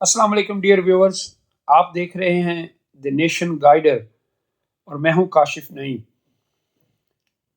السلام علیکم dear viewers, آپ دیکھ رہے ہیں دی نیشن گائیڈر اور میں ہوں کاشف نعیم۔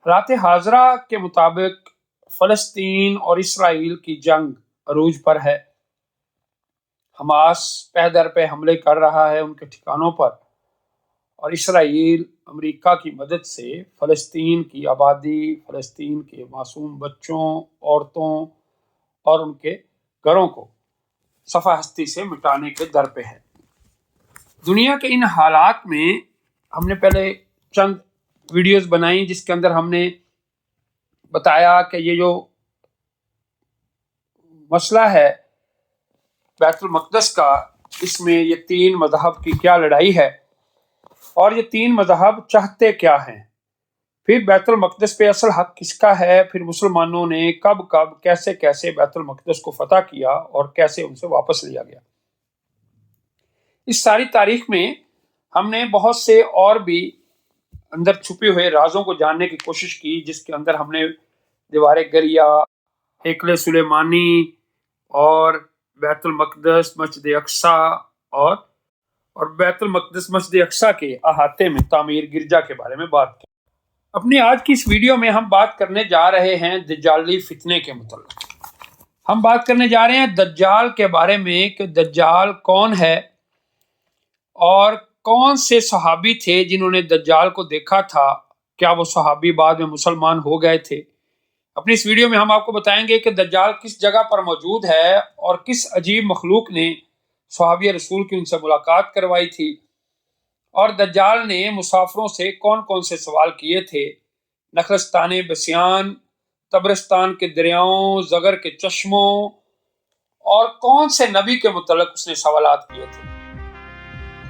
حالات حاضرہ کے مطابق فلسطین اور اسرائیل کی جنگ عروج پر ہے۔ حماس پہ در پہ حملے کر رہا ہے ان کے ٹھکانوں پر، اور اسرائیل امریکہ کی مدد سے فلسطین کی آبادی، فلسطین کے معصوم بچوں، عورتوں اور ان کے گھروں کو صفحہ ہستی سے مٹانے کے در پہ ہے۔ دنیا کے ان حالات میں ہم نے پہلے چند ویڈیوز بنائیں جس کے اندر ہم نے بتایا کہ یہ جو مسئلہ ہے بیت المقدس کا، اس میں یہ تین مذہب کی کیا لڑائی ہے اور یہ تین مذہب چاہتے کیا ہیں، پھر بیت المقدس پہ اصل حق کس کا ہے، پھر مسلمانوں نے کب کب کیسے کیسے بیت المقدس کو فتح کیا اور کیسے ان سے واپس لیا گیا۔ اس ساری تاریخ میں ہم نے بہت سے اور بھی اندر چھپے ہوئے رازوں کو جاننے کی کوشش کی، جس کے اندر ہم نے دیوار گریا، ہیکل سلیمانی اور بیت المقدس، مسجد اقصی اور بیت المقدس مسجد اقصی کے احاطے میں تعمیر گرجا کے بارے میں بات کی۔ اپنی آج کی اس ویڈیو میں ہم بات کرنے جا رہے ہیں دجالی فتنے کے متعلق۔ ہم بات کرنے جا رہے ہیں دجال کے بارے میں کہ دجال کون ہے اور کون سے صحابی تھے جنہوں نے دجال کو دیکھا تھا، کیا وہ صحابی بعد میں مسلمان ہو گئے تھے۔ اپنی اس ویڈیو میں ہم آپ کو بتائیں گے کہ دجال کس جگہ پر موجود ہے اور کس عجیب مخلوق نے صحابی رسول کی ان سے ملاقات کروائی تھی، اور دجال نے مسافروں سے کون کون سے سوال کیے تھے، نخرستان بسیان، طبرستان کے دریاؤں، زگر کے چشموں، اور کون سے نبی کے متعلق اس نے سوالات کیے تھے،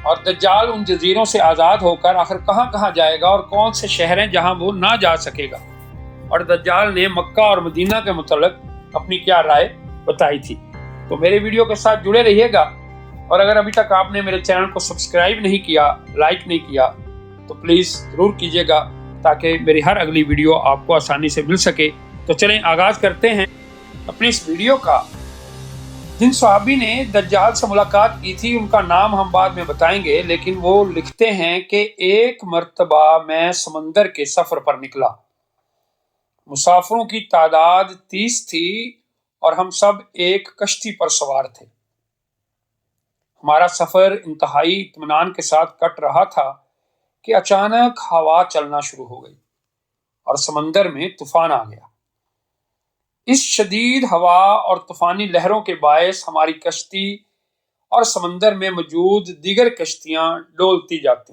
اور دجال ان جزیروں سے آزاد ہو کر آخر کہاں کہاں جائے گا اور کون سے شہر ہیں جہاں وہ نہ جا سکے گا، اور دجال نے مکہ اور مدینہ کے متعلق اپنی کیا رائے بتائی تھی۔ تو میرے ویڈیو کے ساتھ جڑے رہیے گا، اور اگر ابھی تک آپ نے میرے چینل کو سبسکرائب نہیں کیا، لائک نہیں کیا، تو پلیز ضرور کیجیے گا تاکہ میری ہر اگلی ویڈیو آپ کو آسانی سے مل سکے۔ تو چلیں آغاز کرتے ہیں اپنی اس ویڈیو کا۔ جن صحابی نے دجال سے ملاقات کی تھی ان کا نام ہم بعد میں بتائیں گے، لیکن وہ لکھتے ہیں کہ ایک مرتبہ میں سمندر کے سفر پر نکلا، مسافروں کی تعداد 30 تھی اور ہم سب ایک کشتی پر سوار تھے۔ ہمارا سفر انتہائی اطمینان کے ساتھ کٹ رہا تھا کہ اچانک ہوا چلنا شروع ہو گئی اور سمندر میں طوفان آ گیا۔ اس شدید ہوا اور طوفانی لہروں کے باعث ہماری کشتی اور سمندر میں موجود دیگر کشتیاں ڈولتی جاتی۔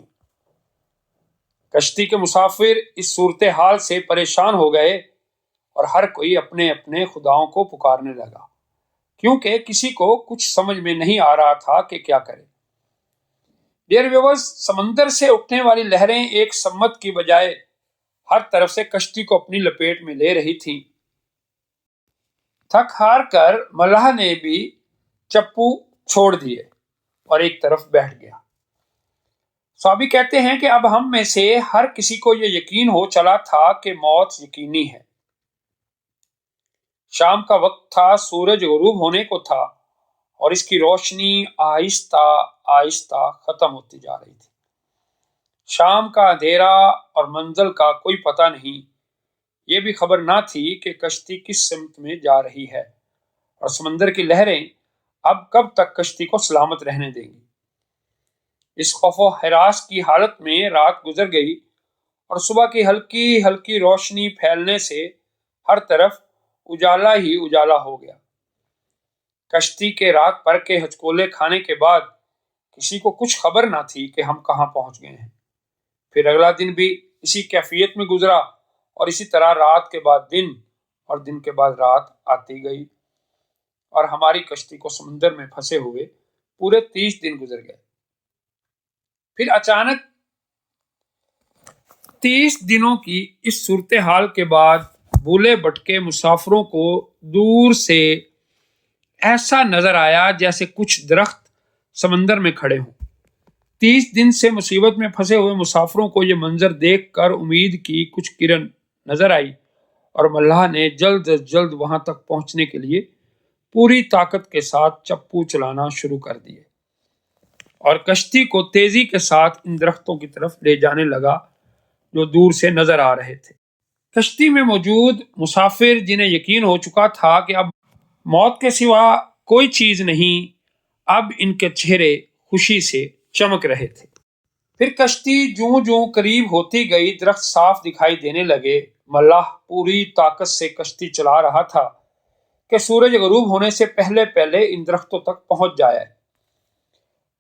کشتی کے مسافر اس صورتحال سے پریشان ہو گئے اور ہر کوئی اپنے اپنے خداؤں کو پکارنے لگا، کیونکہ کسی کو کچھ سمجھ میں نہیں آ رہا تھا کہ کیا کرے۔ ڈیئر ویورز، سمندر سے اٹھنے والی لہریں ایک سمت کی بجائے ہر طرف سے کشتی کو اپنی لپیٹ میں لے رہی تھیں۔ تھک ہار کر ملاح نے بھی چپو چھوڑ دیے اور ایک طرف بیٹھ گیا۔ صحابی کہتے ہیں کہ اب ہم میں سے ہر کسی کو یہ یقین ہو چلا تھا کہ موت یقینی ہے۔ شام کا وقت تھا، سورج غروب ہونے کو تھا اور اس کی روشنی آہستہ آہستہ ختم ہوتی جا رہی تھی۔ شام کا اندھیرا اور منزل کا کوئی پتہ نہیں، یہ بھی خبر نہ تھی کہ کشتی کس سمت میں جا رہی ہے اور سمندر کی لہریں اب کب تک کشتی کو سلامت رہنے دیں گی۔ اس خوف و ہراس کی حالت میں رات گزر گئی اور صبح کی ہلکی ہلکی روشنی پھیلنے سے ہر طرف اجالا ہی اجالا ہو گیا۔ کشتی کے رات بھر کے ہچکولے کھانے کے بعد کسی کو کچھ خبر نہ تھی کہ ہم کہاں پہنچ گئے ہیں۔ پھر اگلا دن بھی اسی کیفیت میں گزرا اور اسی طرح رات کے بعد دن اور دن کے بعد رات آتی گئی، اور ہماری کشتی کو سمندر میں پھنسے ہوئے پورے 30 دن گزر گئے۔ پھر اچانک 30 دنوں کی اس صورتحال کے بعد بھولے بھٹکے مسافروں کو دور سے ایسا نظر آیا جیسے کچھ درخت سمندر میں کھڑے ہوں۔ 30 دن سے مصیبت میں پھنسے ہوئے مسافروں کو یہ منظر دیکھ کر امید کی کچھ کرن نظر آئی، اور ملاح نے جلد از جلد وہاں تک پہنچنے کے لیے پوری طاقت کے ساتھ چپو چلانا شروع کر دیے اور کشتی کو تیزی کے ساتھ ان درختوں کی طرف لے جانے لگا جو دور سے نظر آ رہے تھے۔ کشتی میں موجود مسافر جنہیں یقین ہو چکا تھا کہ اب موت کے سوا کوئی چیز نہیں، اب ان کے چہرے خوشی سے چمک رہے تھے۔ پھر کشتی جوں جوں قریب ہوتی گئی درخت صاف دکھائی دینے لگے۔ ملاح پوری طاقت سے کشتی چلا رہا تھا کہ سورج غروب ہونے سے پہلے پہلے ان درختوں تک پہنچ جائے،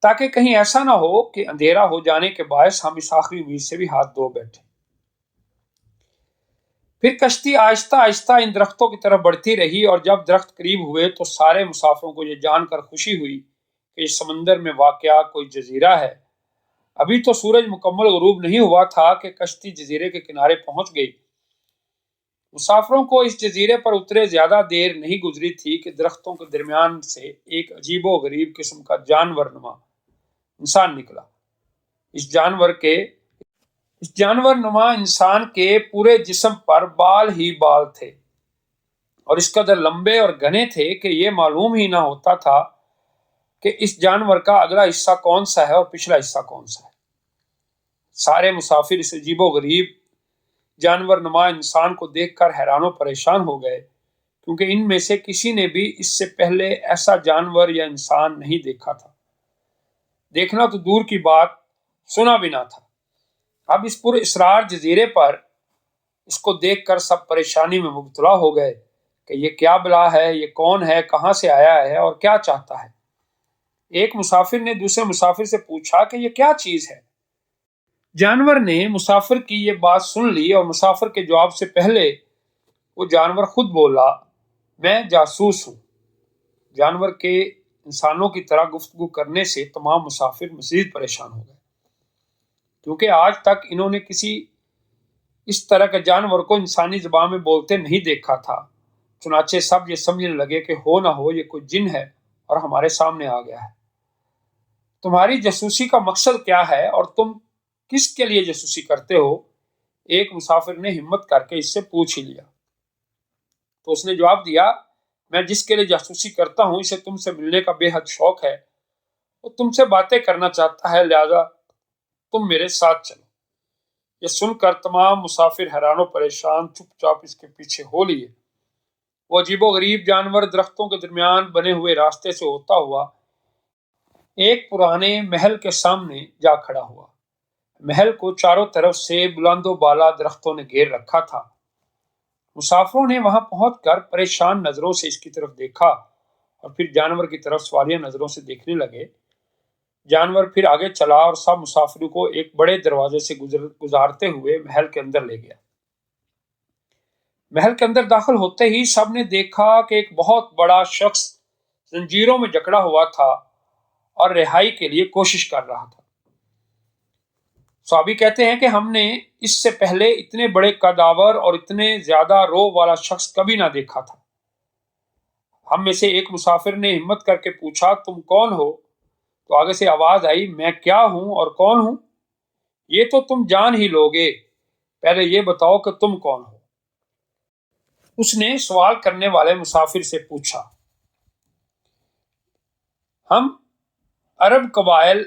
تاکہ کہیں ایسا نہ ہو کہ اندھیرا ہو جانے کے باعث ہم اس آخری امید سے بھی ہاتھ دھو بیٹھے۔ پھر کشتی آہستہ آہستہ ان درختوں کی طرف بڑھتی رہی اور جب درخت قریب ہوئے تو سارے مسافروں کو یہ جان کر خوشی ہوئی کہ اس سمندر میں واقع کوئی جزیرہ ہے۔ ابھی تو سورج مکمل غروب نہیں ہوا تھا کہ کشتی جزیرے کے کنارے پہنچ گئی۔ مسافروں کو اس جزیرے پر اترے زیادہ دیر نہیں گزری تھی کہ درختوں کے درمیان سے ایک عجیب و غریب قسم کا جانور نما انسان نکلا۔ اس جانور نما انسان کے پورے جسم پر بال ہی بال تھے اور اس قدر لمبے اور گھنے تھے کہ یہ معلوم ہی نہ ہوتا تھا کہ اس جانور کا اگلا حصہ کون سا ہے اور پچھلا حصہ کون سا ہے۔ سارے مسافر اس عجیب و غریب جانور نما انسان کو دیکھ کر حیران و پریشان ہو گئے، کیونکہ ان میں سے کسی نے بھی اس سے پہلے ایسا جانور یا انسان نہیں دیکھا تھا۔ دیکھنا تو دور کی بات، سنا بھی نہ تھا۔ اب اس پر اسرار جزیرے پر اس کو دیکھ کر سب پریشانی میں مبتلا ہو گئے کہ یہ کیا بلا ہے، یہ کون ہے، کہاں سے آیا ہے اور کیا چاہتا ہے۔ ایک مسافر نے دوسرے مسافر سے پوچھا کہ یہ کیا چیز ہے۔ جانور نے مسافر کی یہ بات سن لی اور مسافر کے جواب سے پہلے وہ جانور خود بولا، میں جاسوس ہوں۔ جانور کے انسانوں کی طرح گفتگو کرنے سے تمام مسافر مزید پریشان ہو گئے، کیونکہ آج تک انہوں نے کسی اس طرح کے جانور کو انسانی زبان میں بولتے نہیں دیکھا تھا۔ چنانچہ سب یہ سمجھنے لگے کہ ہو نہ ہو یہ کوئی جن ہے اور ہمارے سامنے آ گیا ہے۔ تمہاری جاسوسی کا مقصد کیا ہے اور تم کس کے لیے جاسوسی کرتے ہو؟ ایک مسافر نے ہمت کر کے اس سے پوچھ ہی لیا، تو اس نے جواب دیا، میں جس کے لیے جاسوسی کرتا ہوں اسے تم سے ملنے کا بے حد شوق ہے، وہ تم سے باتیں کرنا چاہتا ہے، لہذا تم میرے ساتھ چلو۔ یہ سن کر تمام مسافر حیران و پریشان چپ چاپ اس کے پیچھے ہو لیے۔ وہ عجیب و غریب جانور درختوں کے درمیان بنے ہوئے راستے سے ہوتا ہوا ایک پرانے محل کے سامنے جا کھڑا ہوا۔ محل کو چاروں طرف سے بلند و بالا درختوں نے گھیر رکھا تھا۔ مسافروں نے وہاں پہنچ کر پریشان نظروں سے اس کی طرف دیکھا اور پھر جانور کی طرف سوالیہ نظروں سے دیکھنے لگے۔ جانور پھر آگے چلا اور سب مسافروں کو ایک بڑے دروازے سے گزارتے ہوئے محل کے اندر لے گیا۔ محل کے اندر داخل ہوتے ہی سب نے دیکھا کہ ایک بہت بڑا شخص زنجیروں میں جکڑا ہوا تھا اور رہائی کے لیے کوشش کر رہا تھا۔ صحابی کہتے ہیں کہ ہم نے اس سے پہلے اتنے بڑے قداور اور اتنے زیادہ روح والا شخص کبھی نہ دیکھا تھا۔ ہم میں سے ایک مسافر نے ہمت کر کے پوچھا، تم کون ہو؟ تو آگے سے آواز آئی، میں کیا ہوں اور کون ہوں؟ یہ تو تم جان ہی لوگے، پہلے یہ بتاؤ کہ تم کون ہو؟ اس نے سوال کرنے والے مسافر سے پوچھا۔ ہم عرب قبائل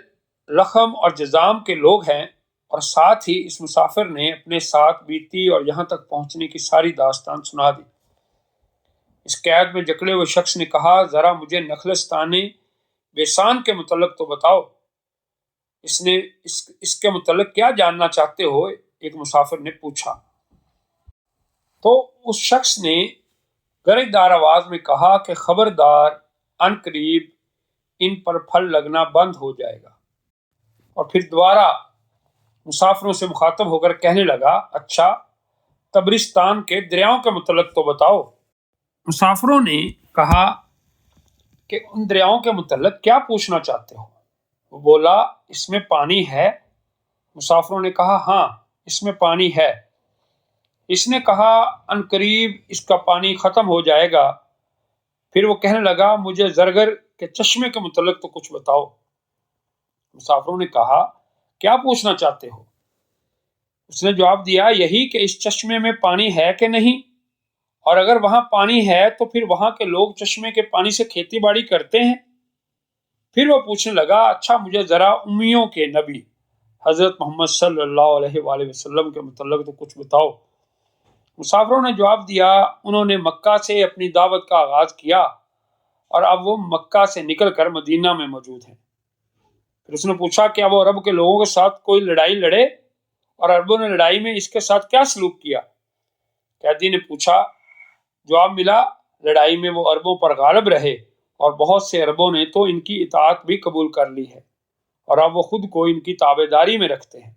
لخم اور جذام کے لوگ ہیں، اور ساتھ ہی اس مسافر نے اپنے ساتھ بیتی اور یہاں تک پہنچنے کی ساری داستان سنا دی۔ اس قید میں جکڑے ہوئے شخص نے کہا، ذرا مجھے نخلستان بیسان کے متعلق تو بتاؤ۔ اس کے متعلق کیا جاننا چاہتے ہو؟ ایک مسافر نے پوچھا۔ تو اس شخص نے گرج دار آواز میں کہا کہ خبردار، ان قریب ان پر پھل لگنا بند ہو جائے گا۔ اور پھر دوبارہ مسافروں سے مخاطب ہو کر کہنے لگا، اچھا تبرستان کے دریاؤں کے متعلق تو بتاؤ۔ مسافروں نے کہا کہ ان دریاؤں کے متعلق کیا پوچھنا چاہتے ہو؟ وہ بولا، اس میں پانی ہے۔ مسافروں نے کہا، ہاں اس میں پانی ہے۔ اس نے کہا، ان قریب اس کا پانی ختم ہو جائے گا۔ پھر وہ کہنے لگا، مجھے زرگر کے چشمے کے متعلق تو کچھ بتاؤ۔ مسافروں نے کہا، کیا پوچھنا چاہتے ہو؟ اس نے جواب دیا، یہی کہ اس چشمے میں پانی ہے کہ نہیں اور اگر وہاں پانی ہے تو پھر وہاں کے لوگ چشمے کے پانی سے کھیتی باڑی کرتے ہیں؟ پھر وہ پوچھنے لگا، اچھا مجھے ذرا امیوں کے نبی حضرت محمد صلی اللہ علیہ وآلہ وسلم کے متعلق تو کچھ بتاؤ۔ مسافروں نے جواب دیا، انہوں نے مکہ سے اپنی دعوت کا آغاز کیا اور اب وہ مکہ سے نکل کر مدینہ میں موجود ہیں۔ پھر اس نے پوچھا، کیا وہ عرب کے لوگوں کے ساتھ کوئی لڑائی لڑے اور عربوں نے لڑائی میں اس کے ساتھ کیا سلوک کیا؟ قیدی نے پوچھا، جواب ملا، لڑائی میں وہ عربوں پر غالب رہے اور بہت سے عربوں نے تو ان کی اطاعت بھی قبول کر لی ہے اور اب وہ خود کو ان کی تابع داری میں رکھتے ہیں۔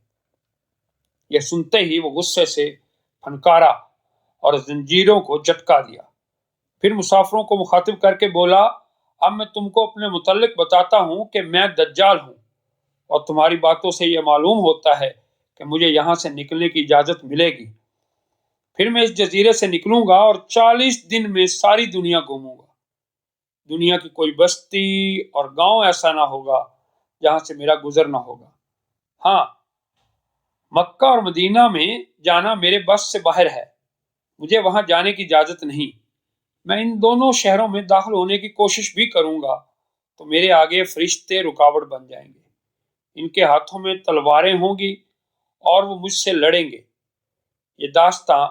یہ سنتے ہی وہ غصے سے پھنکارا اور زنجیروں کو جھٹکا دیا۔ پھر مسافروں کو مخاطب کر کے بولا، اب میں تم کو اپنے متعلق بتاتا ہوں کہ میں دجال ہوں، اور تمہاری باتوں سے یہ معلوم ہوتا ہے کہ مجھے یہاں سے نکلنے کی اجازت ملے گی۔ پھر میں اس جزیرے سے نکلوں گا اور 40 دن میں ساری دنیا گھوموں گا۔ دنیا کی کوئی بستی اور گاؤں ایسا نہ ہوگا جہاں سے میرا گزر نہ ہوگا۔ ہاں، مکہ اور مدینہ میں جانا میرے بس سے باہر ہے، مجھے وہاں جانے کی اجازت نہیں۔ میں ان دونوں شہروں میں داخل ہونے کی کوشش بھی کروں گا تو میرے آگے فرشتے رکاوٹ بن جائیں گے، ان کے ہاتھوں میں تلواریں ہوں گی اور وہ مجھ سے لڑیں گے۔ یہ داستان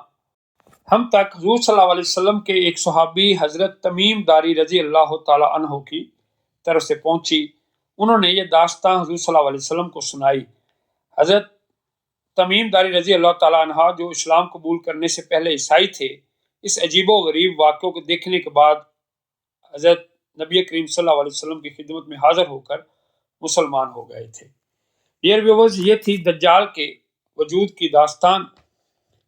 ہم تک حضور صلی اللہ علیہ وسلم کے ایک صحابی حضرت تمیم داری رضی اللہ تعالی عنہ کی طرف سے پہنچی۔ انہوں نے یہ داستان حضور صلی اللہ علیہ وسلم کو سنائی۔ حضرت تمیم داری رضی اللہ تعالی عنہ جو اسلام قبول کرنے سے پہلے عیسائی تھے، اس عجیب و غریب واقعوں کو دیکھنے کے بعد حضرت نبی کریم صلی اللہ علیہ وسلم کی خدمت میں حاضر ہو کر مسلمان ہو گئے تھے۔ ڈیئر ویورز، یہ تھی دجال کے وجود کی داستان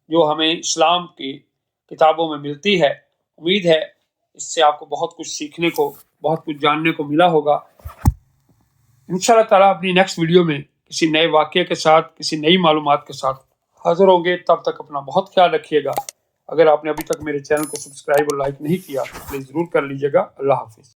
جو ہمیں اسلام کی کتابوں میں ملتی ہے۔ امید ہے اس سے آپ کو بہت کچھ سیکھنے کو، بہت کچھ جاننے کو ملا ہوگا۔ انشاءاللہ تعالیٰ اپنی نیکسٹ ویڈیو میں کسی نئے واقعے کے ساتھ، کسی نئی معلومات کے ساتھ حاضر ہوں گے۔ تب تک اپنا بہت خیال رکھیے گا۔ اگر آپ نے ابھی تک میرے چینل کو سبسکرائب اور لائک نہیں کیا تو پلیز ضرور کر لیجیے گا۔ اللہ حافظ۔